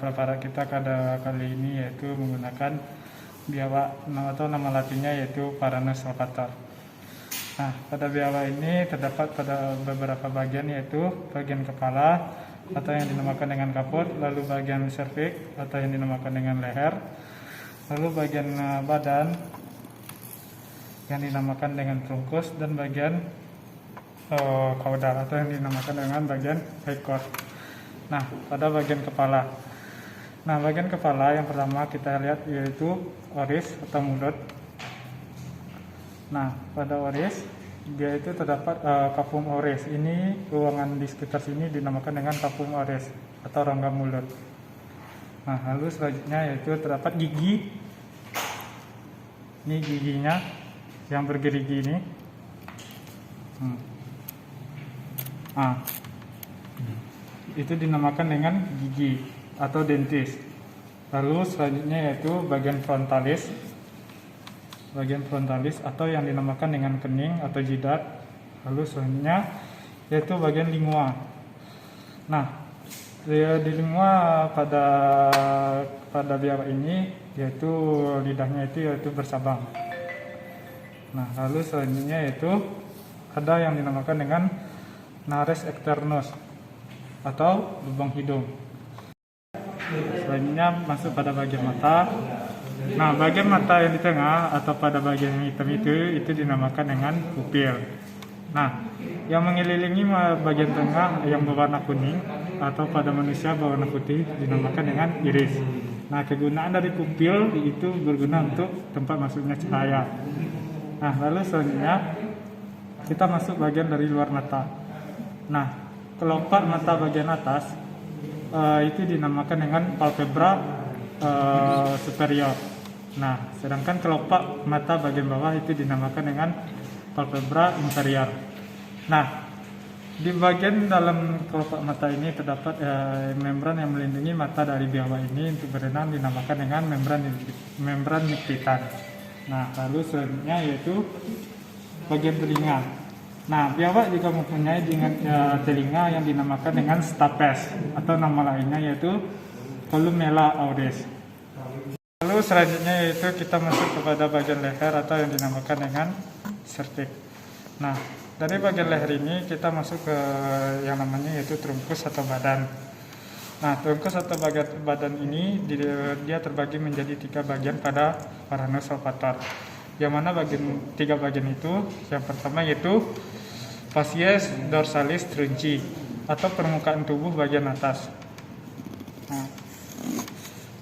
Preparat kita pada kali ini yaitu menggunakan biawak atau nama latinnya yaitu Varanus salvator. Nah, pada biawak ini terdapat pada beberapa bagian yaitu bagian kepala atau yang dinamakan dengan kaput, lalu bagian serviks atau yang dinamakan dengan leher, lalu bagian badan yang dinamakan dengan trunkus, dan bagian caudal atau yang dinamakan dengan bagian ekor. Nah, pada bagian kepala. Nah, bagian kepala yang pertama kita lihat yaitu oris atau mulut. Nah, pada oris dia itu terdapat kapum oris. Ini ruangan di sekitar sini dinamakan dengan kapum oris atau rongga mulut. Nah, lalu selanjutnya yaitu terdapat gigi. Ini giginya yang bergerigi ini. Itu dinamakan dengan gigi atau dentis. Lalu selanjutnya yaitu bagian frontalis. Bagian frontalis atau yang dinamakan dengan kening atau jidat. Lalu selanjutnya yaitu bagian lingua. Nah, di lingua pada biawak ini yaitu lidahnya yaitu bersabang. Nah, lalu selanjutnya yaitu ada yang dinamakan dengan nares externus atau lubang hidung. Selanjutnya masuk pada bagian mata. Nah, bagian mata yang di tengah atau pada bagian yang hitam itu dinamakan dengan pupil. Nah, yang mengelilingi bagian tengah yang berwarna kuning atau pada manusia berwarna putih dinamakan dengan iris. Nah, kegunaan dari pupil itu berguna untuk tempat masuknya cahaya. Nah, lalu selanjutnya kita masuk bagian dari luar mata. Nah, kelopak mata bagian atas itu dinamakan dengan palpebra superior. Nah, sedangkan kelopak mata bagian bawah itu dinamakan dengan palpebra inferior. Nah, di bagian dalam kelopak mata ini terdapat membran yang melindungi mata dari biawak ini untuk berenang dinamakan dengan membran niktitan. Nah, lalu selanjutnya yaitu bagian telinga. Nah, biawak juga mempunyai telinga yang dinamakan dengan stapes atau nama lainnya yaitu columella auris. Lalu selanjutnya yaitu kita masuk kepada bagian leher atau yang dinamakan dengan serviks. Nah, dari bagian leher ini kita masuk ke yang namanya yaitu trunkus atau badan. Nah, trunkus atau badan ini dia terbagi menjadi 3 bagian pada Varanus salvator. Yang mana tiga bagian itu, yang pertama yaitu facies dorsalis trunci atau permukaan tubuh bagian atas. Nah,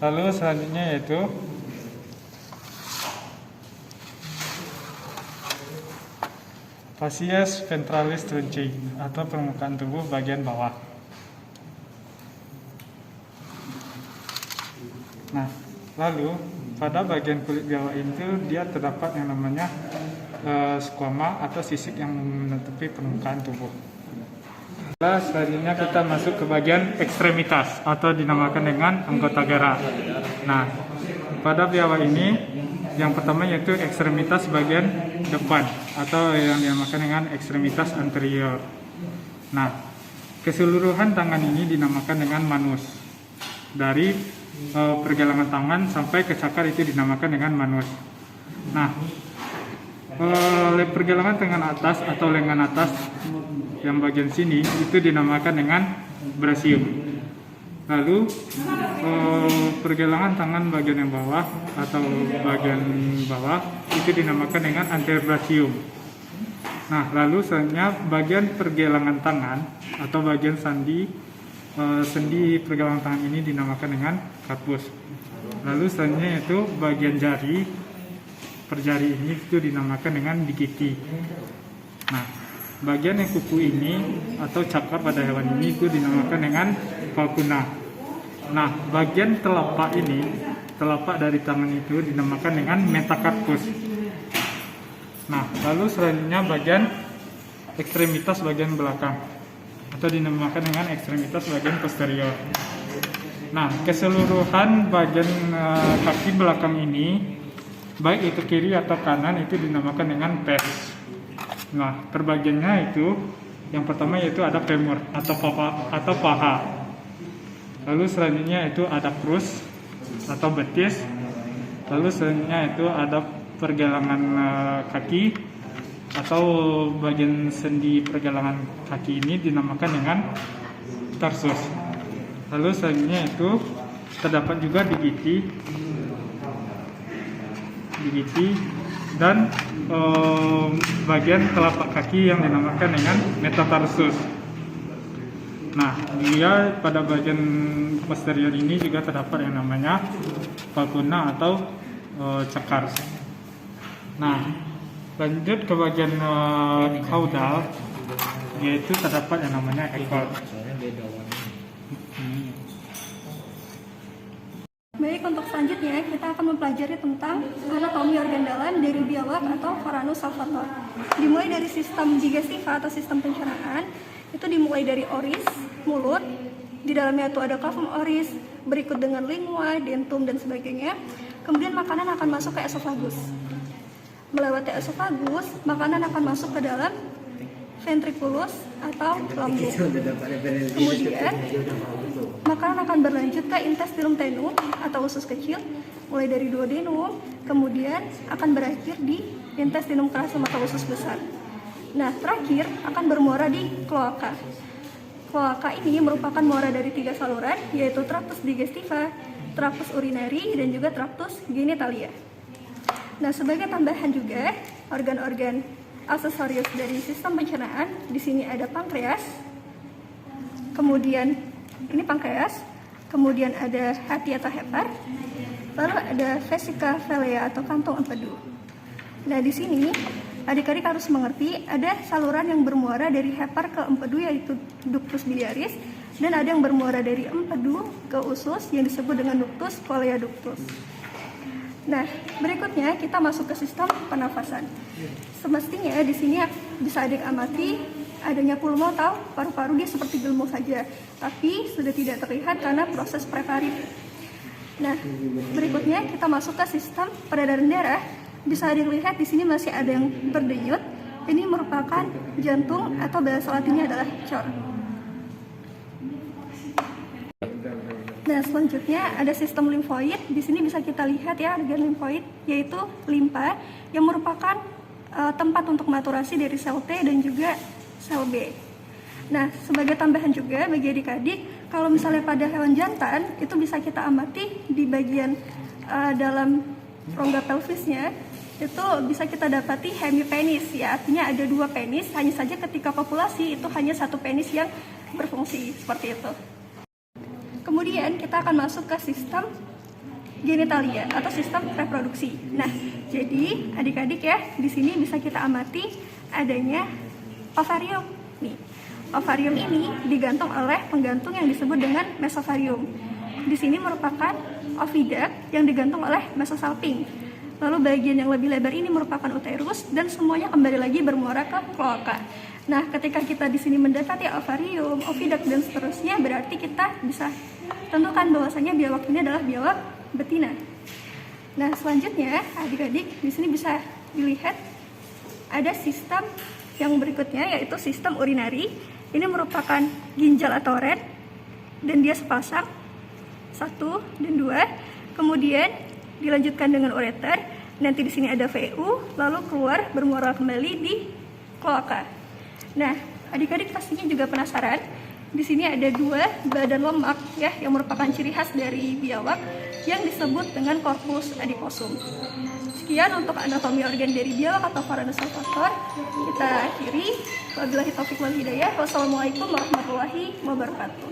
lalu selanjutnya yaitu facies ventralis trunci atau permukaan tubuh bagian bawah. Nah, lalu pada bagian kulit biawak itu dia terdapat yang namanya squama atau sisik yang menutupi permukaan tubuh. Selanjutnya kita masuk ke bagian ekstremitas atau dinamakan dengan anggota gerak. Nah, pada biawak ini yang pertama yaitu ekstremitas bagian depan atau yang dinamakan dengan ekstremitas anterior. Nah, keseluruhan tangan ini dinamakan dengan manus. Dari pergelangan tangan sampai ke cakar itu dinamakan dengan manus. Nah, pergelangan tangan atas atau lengan atas yang bagian sini itu dinamakan dengan brasium. Lalu pergelangan tangan bagian yang bawah atau bagian bawah itu dinamakan dengan anterobrasium. Nah, lalu selanjutnya bagian pergelangan tangan atau bagian sendi pergelangan tangan ini dinamakan dengan carpus. Lalu selanjutnya yaitu bagian jari perjari ini itu dinamakan dengan digiti. Nah, bagian yang kuku ini atau cakar pada hewan ini itu dinamakan dengan falcuna. Nah, bagian telapak dari tangan itu dinamakan dengan metacarpus. Nah, lalu selanjutnya bagian ekstremitas bagian belakang atau dinamakan dengan ekstremitas bagian posterior. Nah, keseluruhan bagian kaki belakang ini baik itu kiri atau kanan itu dinamakan dengan pes. Nah, perbagiannya itu yang pertama yaitu ada femur atau paha. Lalu selanjutnya itu ada krus atau betis. Lalu selanjutnya itu ada pergelangan kaki atau bagian sendi pergelangan kaki ini dinamakan dengan tarsus. Lalu selanjutnya itu terdapat juga digiti dan bagian telapak kaki yang dinamakan dengan metatarsus. Nah, dia pada bagian posterior ini juga terdapat yang namanya valvula atau cakar. Nah, lanjut ke bagian caudal, yaitu terdapat yang namanya ekor. Baik, untuk selanjutnya kita akan mempelajari tentang anatomi organ dalam dari biawak atau Varanus salvator. Dimulai dari sistem digestiva atau sistem pencernaan, itu dimulai dari oris, mulut, di dalamnya itu ada cavum oris, berikut dengan lingua, dentum, dan sebagainya. Kemudian makanan akan masuk ke esofagus. Melewati esofagus, makanan akan masuk ke dalam ventriculus atau lambung. Kemudian makanan akan berlanjut ke intestinum tenum atau usus kecil, mulai dari duodenum, kemudian akan berakhir di intestinum crassum atau usus besar. Nah, terakhir akan bermuara di kloaka. Kloaka ini merupakan muara dari 3 saluran, yaitu tractus digestiva, tractus urinari, dan juga tractus genitalia. Nah, sebagai tambahan juga, organ-organ aksesorius dari sistem pencernaan, di sini ada pankreas, kemudian ini pankreas, kemudian ada hati atau hepar, lalu ada vesica velea atau kantong empedu. Nah, di sini adik-adik harus mengerti ada saluran yang bermuara dari hepar ke empedu, yaitu ductus biliaris, dan ada yang bermuara dari empedu ke usus yang disebut dengan ductus coleoductus. Nah, berikutnya kita masuk ke sistem pernafasan. Semestinya di sini bisa adik amati adanya pulmo atau paru-paru, dia seperti gelembung saja, tapi sudah tidak terlihat karena proses preparit. Nah, berikutnya kita masuk ke sistem peredaran darah. Bisa dilihat di sini masih ada yang berdenyut. Ini merupakan jantung atau bahasa latinnya adalah cor. Nah, selanjutnya ada sistem limfoid. Di sini bisa kita lihat ya organ limfoid, yaitu limpa yang merupakan tempat untuk maturasi dari sel T dan juga sel B. Nah, sebagai tambahan juga bagi adik-adik, kalau misalnya pada hewan jantan itu bisa kita amati di bagian dalam rongga pelvisnya itu bisa kita dapati hemipenis, ya artinya ada 2 penis. Hanya saja ketika kopulasi itu hanya 1 penis yang berfungsi seperti itu. Kemudian kita akan masuk ke sistem genitalia atau sistem reproduksi. Nah, jadi adik-adik ya, di sini bisa kita amati adanya ovarium. Nih, ovarium ini digantung oleh penggantung yang disebut dengan mesovarium. Di sini merupakan oviduct yang digantung oleh mesosalping. Lalu bagian yang lebih lebar ini merupakan uterus, dan semuanya kembali lagi bermuara ke kloaka. Nah, ketika kita di sini mendekati ovarium, oviduct, dan seterusnya, berarti kita bisa tentukan bahwasanya biawak ini adalah biawak betina. Nah, selanjutnya adik-adik di sini bisa dilihat ada sistem yang berikutnya, yaitu sistem urinari. Ini merupakan ginjal atau red, dan dia sepasang, 1 dan 2. Kemudian dilanjutkan dengan ureter. Nanti di sini ada VU, lalu keluar bermuara kembali di kloaka. Nah, adik-adik pastinya juga penasaran. Di sini ada 2 badan lemak ya yang merupakan ciri khas dari biawak yang disebut dengan corpus adiposum. Sekian untuk anatomi organ dari biawak atau Varanus salvator. Kita akhiri. Wabillahi taufiq wal hidayah. Wassalamualaikum warahmatullahi wabarakatuh.